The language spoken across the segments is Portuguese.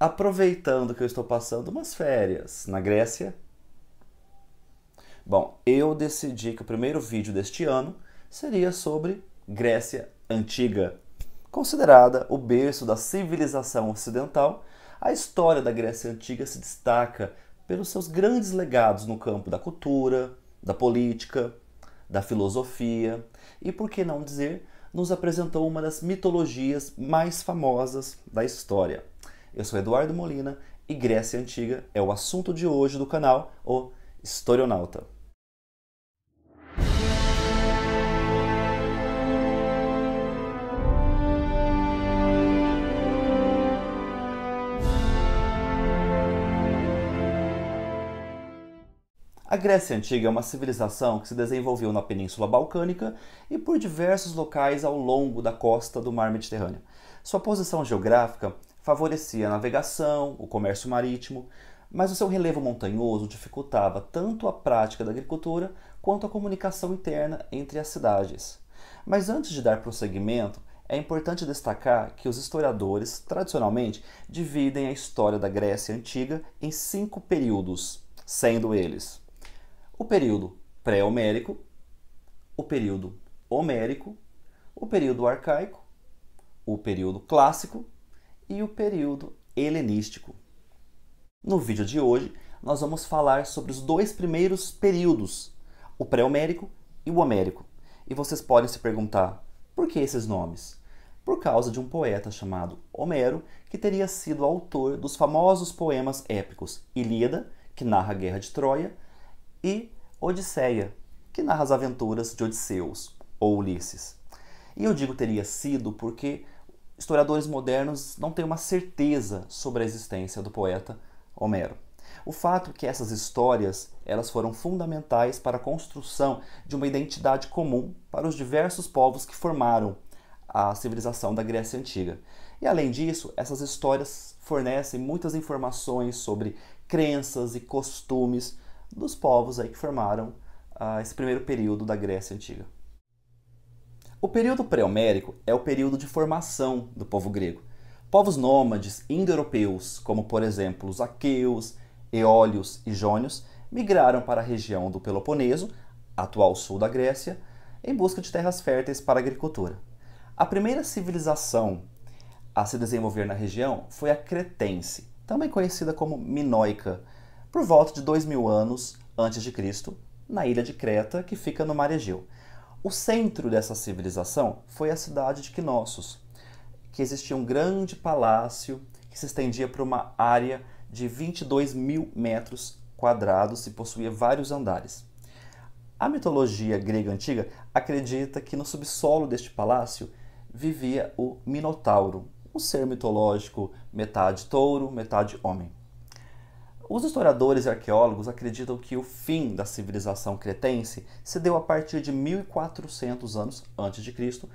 Aproveitando que eu estou passando umas férias na Grécia, bom, eu decidi que o primeiro vídeo deste ano seria sobre Grécia Antiga. Considerada o berço da civilização ocidental, a história da Grécia Antiga se destaca pelos seus grandes legados no campo da cultura, da política, da filosofia e, por que não dizer, nos apresentou uma das mitologias mais famosas da história. Eu sou Eduardo Molina e Grécia Antiga é o assunto de hoje do canal, o Historionauta. A Grécia Antiga é uma civilização que se desenvolveu na Península Balcânica e por diversos locais ao longo da costa do Mar Mediterrâneo. Sua posição geográfica favorecia a navegação, o comércio marítimo, mas o seu relevo montanhoso dificultava tanto a prática da agricultura quanto a comunicação interna entre as cidades. Mas antes de dar prosseguimento, é importante destacar que os historiadores, tradicionalmente, dividem a história da Grécia Antiga em 5 períodos, sendo eles o período pré-homérico, o período homérico, o período arcaico, o período clássico e o período helenístico. No vídeo de hoje, nós vamos falar sobre os 2 primeiros períodos, o pré-homérico e o homérico. E vocês podem se perguntar, por que esses nomes? Por causa de um poeta chamado Homero, que teria sido autor dos famosos poemas épicos Ilíada, que narra a Guerra de Troia, e Odisseia, que narra as aventuras de Odisseus, ou Ulisses. E eu digo teria sido porque historiadores modernos não têm uma certeza sobre a existência do poeta Homero. O fato é que essas histórias elas foram fundamentais para a construção de uma identidade comum para os diversos povos que formaram a civilização da Grécia Antiga. E além disso, essas histórias fornecem muitas informações sobre crenças e costumes dos povos aí que formaram esse primeiro período da Grécia Antiga. O período pré-homérico é o período de formação do povo grego. Povos nômades indo-europeus, como por exemplo os aqueus, eólios e jônios, migraram para a região do Peloponeso, atual sul da Grécia, em busca de terras férteis para a agricultura. A primeira civilização a se desenvolver na região foi a cretense, também conhecida como minoica, por volta de 2000 anos antes de Cristo, na ilha de Creta, que fica no Mar Egeu. O centro dessa civilização foi a cidade de Knossos, que existia um grande palácio que se estendia por uma área de 22 mil metros quadrados e possuía vários andares. A mitologia grega antiga acredita que no subsolo deste palácio vivia o Minotauro, um ser mitológico metade touro, metade homem. Os historiadores e arqueólogos acreditam que o fim da civilização cretense se deu a partir de 1400 anos antes de Cristo,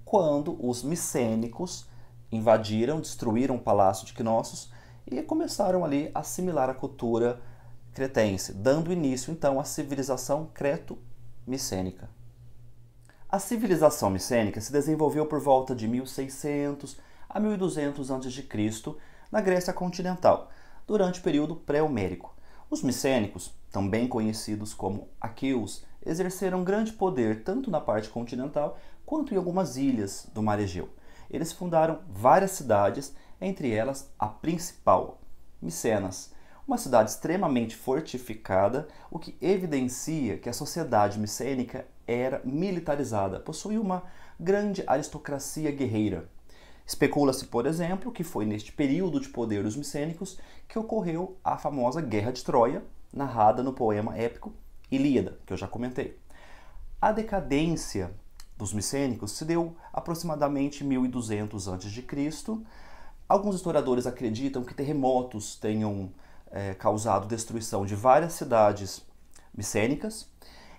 quando os micênicos invadiram, destruíram o palácio de Knossos e começaram ali a assimilar a cultura cretense, dando início então à civilização creto-micênica. A civilização micênica se desenvolveu por volta de 1600 a 1200 a.C. na Grécia continental, durante o período pré-homérico. Os micênicos, também conhecidos como aqueus, exerceram grande poder tanto na parte continental quanto em algumas ilhas do Mar Egeu. Eles fundaram várias cidades, entre elas a principal, Micenas, uma cidade extremamente fortificada, o que evidencia que a sociedade micênica era militarizada, possuía uma grande aristocracia guerreira. Especula-se, por exemplo, que foi neste período de poder dos micênicos que ocorreu a famosa Guerra de Troia, narrada no poema épico Ilíada, que eu já comentei. A decadência dos micênicos se deu aproximadamente em 1200 a.C. Alguns historiadores acreditam que terremotos tenham causado destruição de várias cidades micênicas.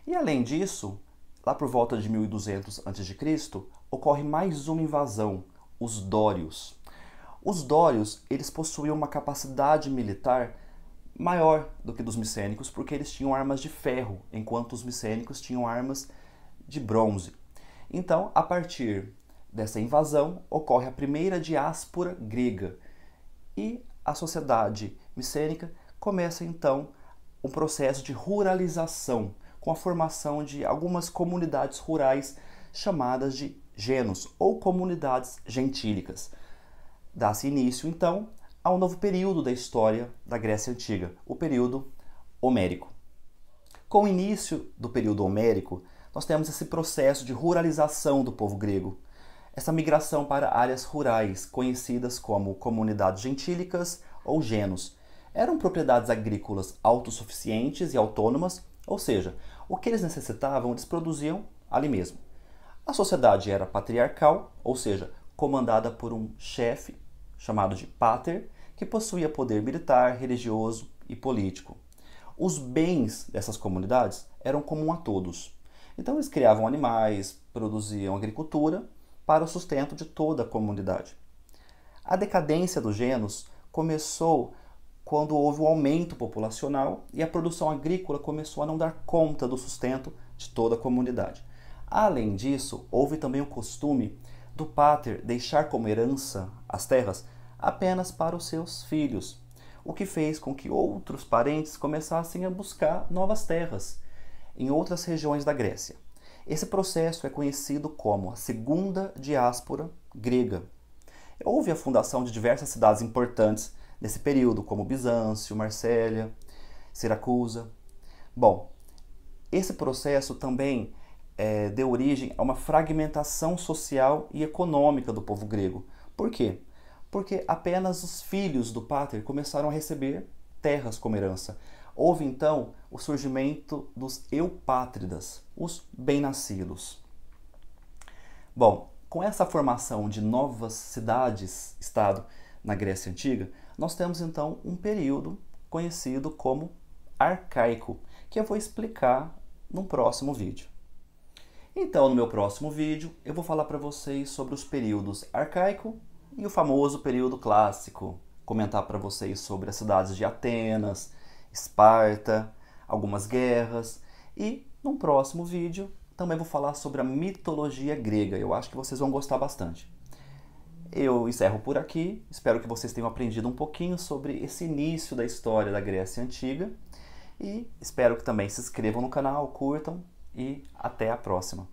E além disso, lá por volta de 1200 a.C., ocorre mais uma invasão, os dórios. Os dórios, eles possuíam uma capacidade militar maior do que dos micênicos, porque eles tinham armas de ferro, enquanto os micênicos tinham armas de bronze. Então, a partir dessa invasão, ocorre a primeira diáspora grega. E a sociedade micênica começa então um processo de ruralização, com a formação de algumas comunidades rurais chamadas de genos ou comunidades gentílicas. Dá-se início então a um novo período da história da Grécia Antiga, o período homérico. Com o início do período homérico, nós temos esse processo de ruralização do povo grego, essa migração para áreas rurais, conhecidas como comunidades gentílicas ou genos. Eram propriedades agrícolas autossuficientes e autônomas, ou seja, o que eles necessitavam, eles produziam ali mesmo. A sociedade era patriarcal, ou seja, comandada por um chefe, chamado de pater, que possuía poder militar, religioso e político. Os bens dessas comunidades eram comuns a todos. Então eles criavam animais, produziam agricultura para o sustento de toda a comunidade. A decadência dos genos começou quando houve um aumento populacional e a produção agrícola começou a não dar conta do sustento de toda a comunidade. Além disso, houve também o costume do pater deixar como herança as terras apenas para os seus filhos, o que fez com que outros parentes começassem a buscar novas terras em outras regiões da Grécia. Esse processo é conhecido como a Segunda Diáspora Grega. Houve a fundação de diversas cidades importantes nesse período, como Bizâncio, Marsella, Siracusa. Bom, esse processo também deu origem a uma fragmentação social e econômica do povo grego. Por quê? Porque apenas os filhos do pater começaram a receber terras como herança. Houve então o surgimento dos eupátridas, os bem-nascidos. Bom, com essa formação de novas cidades-estado na Grécia Antiga, nós temos então um período conhecido como arcaico, que eu vou explicar no próximo vídeo. Então, no meu próximo vídeo, eu vou falar para vocês sobre os períodos arcaico e o famoso período clássico, comentar para vocês sobre as cidades de Atenas, Esparta, algumas guerras e, num próximo vídeo, também vou falar sobre a mitologia grega. Eu acho que vocês vão gostar bastante. Eu encerro por aqui, espero que vocês tenham aprendido um pouquinho sobre esse início da história da Grécia Antiga e espero que também se inscrevam no canal, curtam e até a próxima.